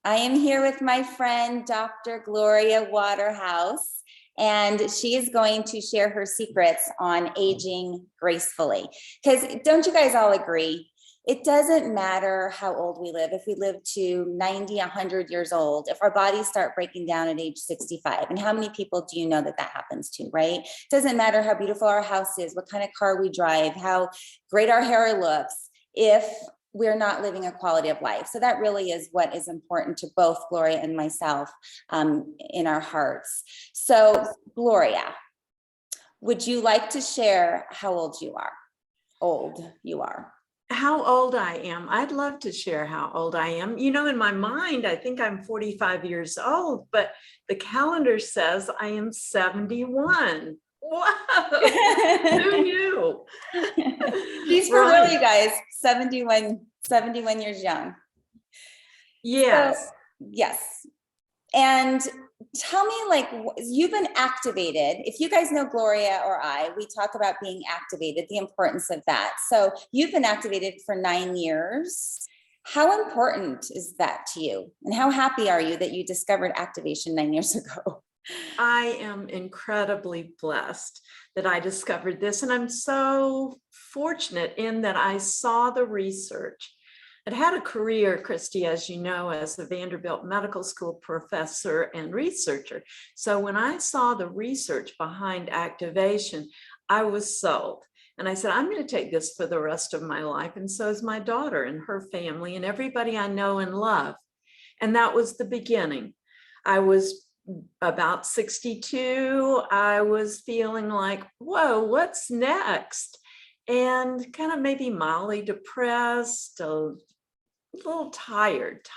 I am here with my friend, Dr. Gloria Waterhouse, and she is going to share her secrets on aging gracefully. Because don't you guys all agree? It doesn't matter how old we live. If we live to 90, 100 years old, if our bodies start breaking down at age 65, and how many people do you know that happens to, right? It doesn't matter how beautiful our house is, what kind of car we drive, how great our hair looks, if we're not living a quality of life. So that really is what is important to both Gloria and myself in our hearts. So Gloria, would you like to share how old you are? How old I am. I'd love to share how old I am. You know, in my mind, I think I'm 45 years old, but the calendar says I am 71. Whoa, who knew? She's for real, you guys, 71 years young. Yes. So, yes. And tell me, like, you've been activated. If you guys know Gloria or we talk about being activated, the importance of that. So you've been activated for 9 years. How important is that to you? And how happy are you that you discovered activation 9 years ago? I am incredibly blessed that I discovered this. And I'm so fortunate in that I saw the research. I'd had a career, Christy, as you know, as a Vanderbilt Medical School professor and researcher. So when I saw the research behind activation, I was sold. And I said, I'm going to take this for the rest of my life. And so is my daughter and her family and everybody I know and love. And that was the beginning. I was about 62. I was feeling like, whoa, what's next? And kind of maybe mildly depressed, a little tired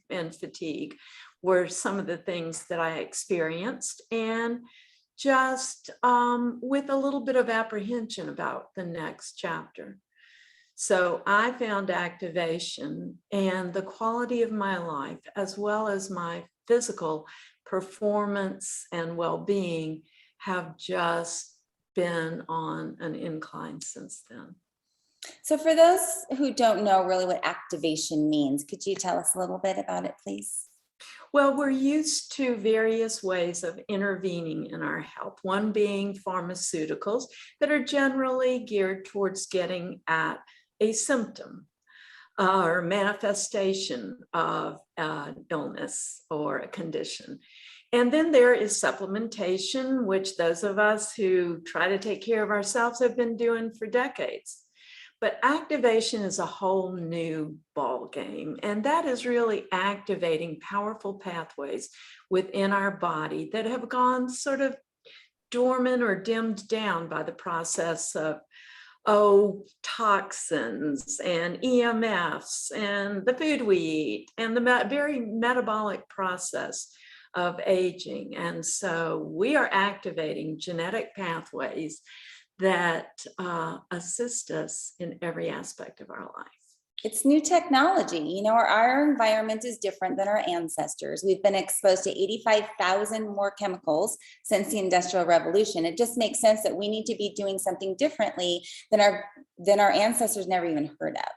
and fatigue were some of the things that I experienced, and just with a little bit of apprehension about the next chapter. So I found activation, and the quality of my life, as well as my physical performance and well-being, have just been on an incline since then. So for those who don't know really what activation means, could you tell us a little bit about it, please? Well, we're used to various ways of intervening in our health, one being pharmaceuticals that are generally geared towards getting at a symptom or manifestation of an illness or a condition. And then there is supplementation, which those of us who try to take care of ourselves have been doing for decades. But activation is a whole new ball game, and that is really activating powerful pathways within our body that have gone sort of dormant or dimmed down by the process of toxins and EMFs and the food we eat and the very metabolic process of aging. And so we are activating genetic pathways that assist us in every aspect of our life. It's new technology. You know, our environment is different than our ancestors. We've been exposed to 85,000 more chemicals since the Industrial Revolution. It just makes sense that we need to be doing something differently than our ancestors never even heard of.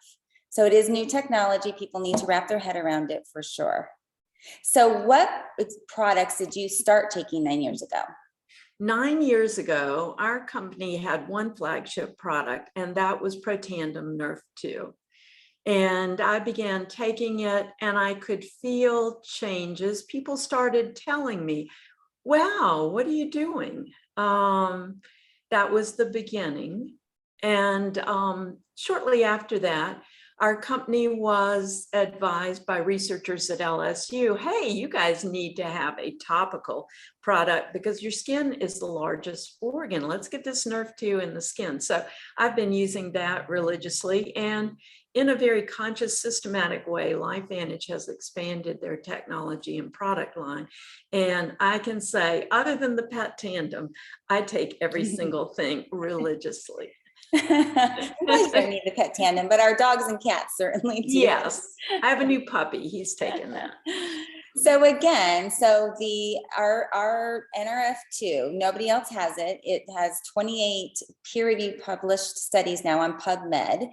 So it is new technology. People need to wrap their head around it for sure. So what products did you start taking 9 years ago? 9 years ago, our company had one flagship product, and that was Protandim Nerf 2. And I began taking it, and I could feel changes. People started telling me, wow, what are you doing? That was the beginning. And shortly after that, our company was advised by researchers at LSU, hey, you guys need to have a topical product because your skin is the largest organ. Let's get this Nerf 2 in the skin. So I've been using that religiously, and in a very conscious, systematic way, LifeVantage has expanded their technology and product line. And I can say, other than the pet tandem, I take every single thing religiously. You guys don't need the pet tandem, but our dogs and cats certainly do. Yes, I have a new puppy. He's taken that. So again, our NRF2, nobody else has it. It has 28 peer-reviewed published studies now on PubMed,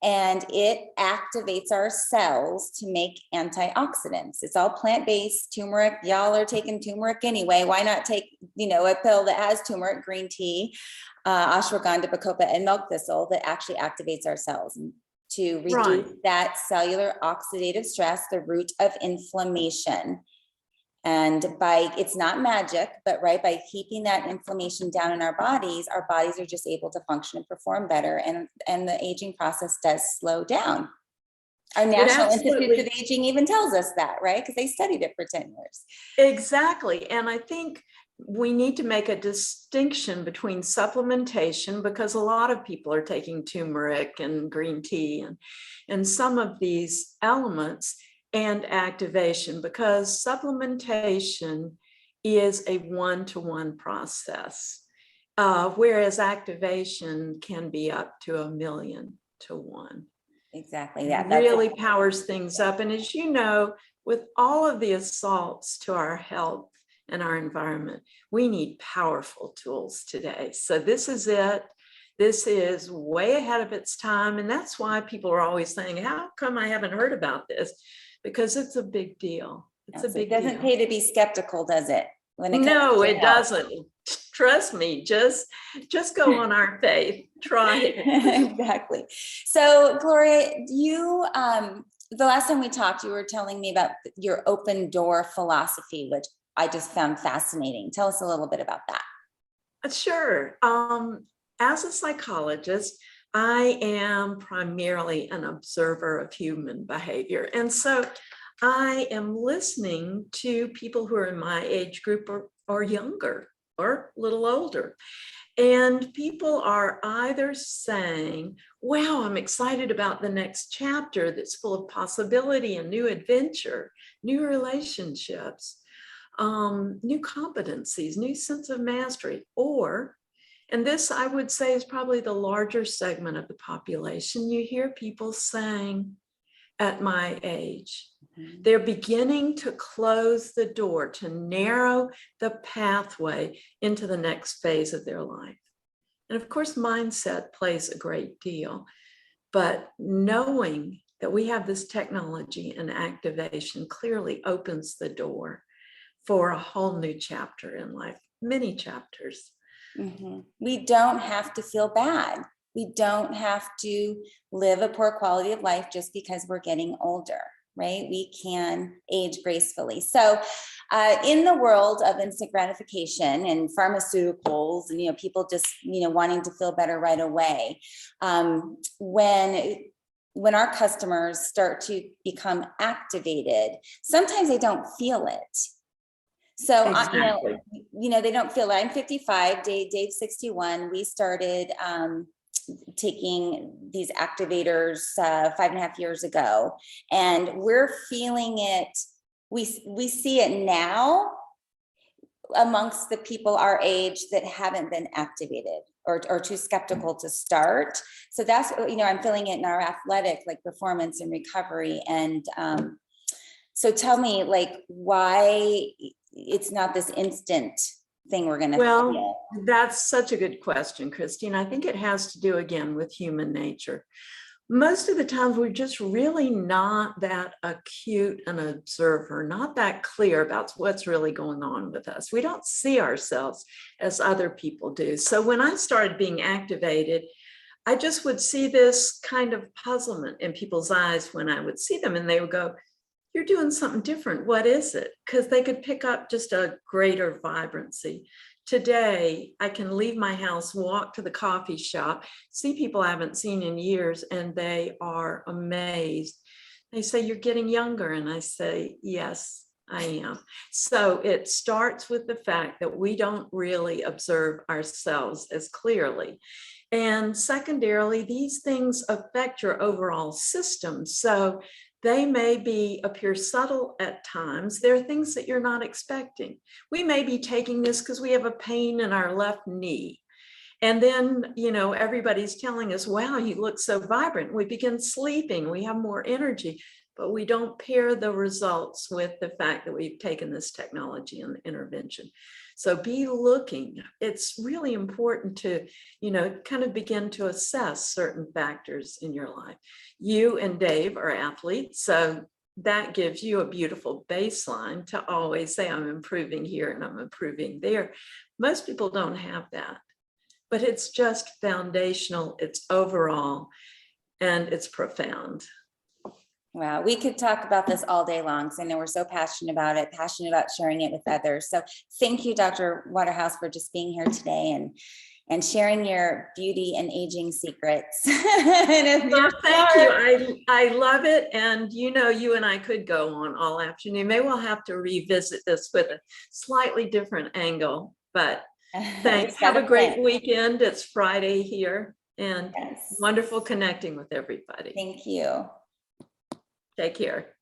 and it activates our cells to make antioxidants. It's all plant-based. Turmeric, y'all are taking turmeric anyway. Why not take, a pill that has turmeric, green tea, ashwagandha, bacopa, and milk thistle that actually activates our cells to reduce that cellular oxidative stress, the root of inflammation. And it's not magic, but by keeping that inflammation down in our bodies are just able to function and perform better. And the aging process does slow down. Our National Institute of Aging even tells us that, right? Because they studied it for 10 years. Exactly. And I think we need to make a distinction between supplementation, because a lot of people are taking turmeric and green tea and some of these elements, and activation, because supplementation is a one-to-one process, whereas activation can be up to 1,000,000 to 1. Exactly. That really powers things up. And as you know, with all of the assaults to our health and our environment, we need powerful tools today. So this is it. This is way ahead of its time. And that's why people are always saying, how come I haven't heard about this? Because it's a big deal. It's a big deal. It doesn't pay to be skeptical, does it? No, it doesn't. Trust me, just go on our faith. Try it. Exactly. So Gloria, you, the last time we talked, you were telling me about your open door philosophy, which I just found fascinating. Tell us a little bit about that. Sure. As a psychologist, I am primarily an observer of human behavior. And so I am listening to people who are in my age group or younger or a little older. And people are either saying, wow, I'm excited about the next chapter that's full of possibility and new adventure, new relationships, new competencies, new sense of mastery, and this, I would say, is probably the larger segment of the population. You hear people saying, at my age, they're beginning to close the door, to narrow the pathway into the next phase of their life. And of course, mindset plays a great deal. But knowing that we have this technology and activation clearly opens the door for a whole new chapter in life, many chapters. Mm-hmm. We don't have to feel bad. We don't have to live a poor quality of life just because we're getting older, right? We can age gracefully. So in the world of instant gratification and pharmaceuticals and, people just, wanting to feel better right away, when our customers start to become activated, sometimes they don't feel it. So, exactly. They don't feel it. I'm 55, Dave's 61. We started taking these activators 5.5 years ago, and we're feeling it. We see it now amongst the people our age that haven't been activated or too skeptical to start. So that's, I'm feeling it in our athletic, performance and recovery. And so tell me, why it's not this instant thing we're going to feel. That's such a good question, Christine. I think it has to do again with human nature. Most of the times we're just really not that acute an observer, not that clear about what's really going on with us. We don't see ourselves as other people do. So when I started being activated, I just would see this kind of puzzlement in people's eyes when I would see them, and they would go, you're doing something different. What is it? Because they could pick up just a greater vibrancy. Today, I can leave my house, walk to the coffee shop, see people I haven't seen in years, and they are amazed. They say, you're getting younger. And I say, yes, I am. So it starts with the fact that we don't really observe ourselves as clearly. And secondarily, these things affect your overall system. So they may appear subtle at times. There are things that you're not expecting. We may be taking this because we have a pain in our left knee. And then, everybody's telling us, wow, you look so vibrant. We begin sleeping. We have more energy. but we don't pair the results with the fact that we've taken this technology and intervention. So be looking. It's really important to, kind of begin to assess certain factors in your life. You and Dave are athletes, so that gives you a beautiful baseline to always say, I'm improving here and I'm improving there. Most people don't have that, but it's just foundational, it's overall, and it's profound. Wow, we could talk about this all day long. So I know we're so passionate about it, passionate about sharing it with others. So thank you, Dr. Waterhouse, for just being here today and sharing your beauty and aging secrets. Well, thank you. I love it. And you and I could go on all afternoon. Maybe we'll have to revisit this with a slightly different angle, but thanks. Have a great weekend. It's Friday here, and wonderful connecting with everybody. Thank you. Take care.